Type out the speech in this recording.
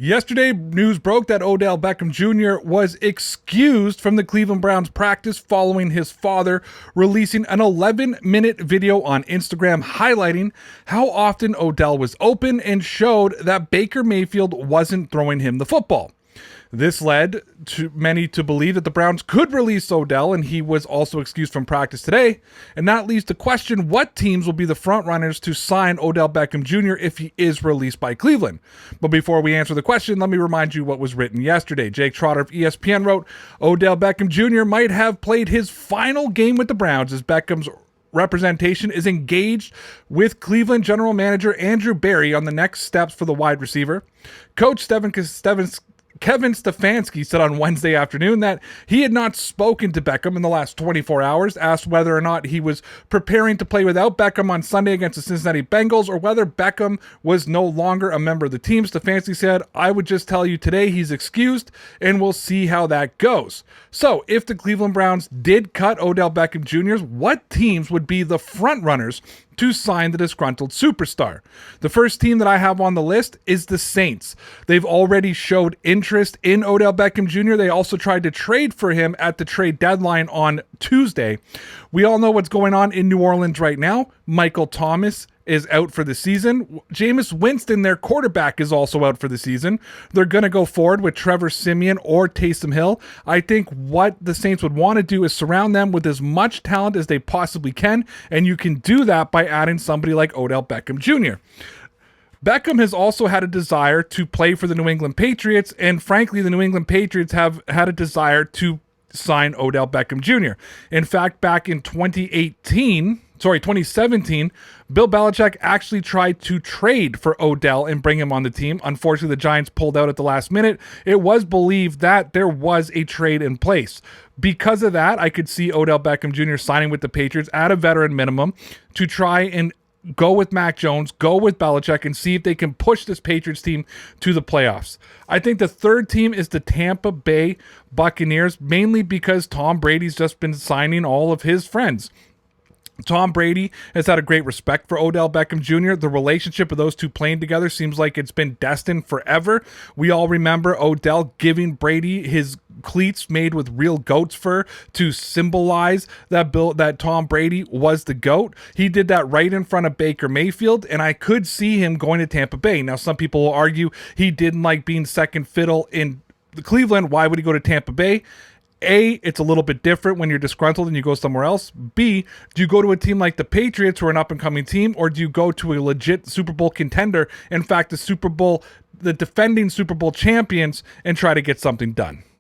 Yesterday, news broke that Odell Beckham Jr. was excused from the Cleveland Browns practice following his father releasing an 11-minute video on Instagram highlighting how often Odell was open and showed that Baker Mayfield wasn't throwing him the football. This led to many to believe that the Browns could release Odell, and he was also excused from practice today. And that leads to question what teams will be the front runners to sign Odell Beckham Jr. if he is released by Cleveland. But before we answer the question, let me remind you what was written yesterday. Jake Trotter of ESPN wrote, Odell Beckham Jr. might have played his final game with the Browns as Beckham's representation is engaged with Cleveland general manager Andrew Berry on the next steps for the wide receiver. Coach Kevin Stefanski said on Wednesday afternoon that he had not spoken to Beckham in the last 24 hours, asked whether or not he was preparing to play without Beckham on Sunday against the Cincinnati Bengals or whether Beckham was no longer a member of the team. Stefanski said, I would just tell you today he's excused and we'll see how that goes. So if the Cleveland Browns did cut Odell Beckham Jr., what teams would be the front runners to sign the disgruntled superstar? The first team that I have on the list is the Saints. They've already showed interest in Odell Beckham Jr. They also tried to trade for him at the trade deadline on Tuesday. We all know what's going on in New Orleans right now. Michael Thomas is out for the season. Jameis Winston, their quarterback, is also out for the season. They're going to go forward with Trevor Siemian or Taysom Hill. I think what the Saints would want to do is surround them with as much talent as they possibly can, and you can do that by adding somebody like Odell Beckham Jr. Beckham has also had a desire to play for the New England Patriots, and frankly, the New England Patriots have had a desire to sign Odell Beckham Jr. In fact, back in 2017, Bill Belichick actually tried to trade for Odell and bring him on the team. Unfortunately, the Giants pulled out at the last minute. It was believed that there was a trade in place. Because of that, I could see Odell Beckham Jr. signing with the Patriots at a veteran minimum to try and go with Mac Jones, go with Belichick, and see if they can push this Patriots team to the playoffs. I think the third team is the Tampa Bay Buccaneers, mainly because Tom Brady's just been signing all of his friends. Tom Brady has had a great respect for Odell Beckham Jr. The relationship of those two playing together seems like it's been destined forever. We all remember Odell giving Brady his cleats made with real goat's fur to symbolize that Tom Brady was the GOAT. He did that right in front of Baker Mayfield, and I could see him going to Tampa Bay. Now, some people will argue he didn't like being second fiddle in Cleveland. Why would he go to Tampa Bay? A, it's a little bit different when you're disgruntled and you go somewhere else. B, do you go to a team like the Patriots, who are an up-and-coming team, or do you go to a legit Super Bowl contender, in fact, the defending Super Bowl champions, and try to get something done?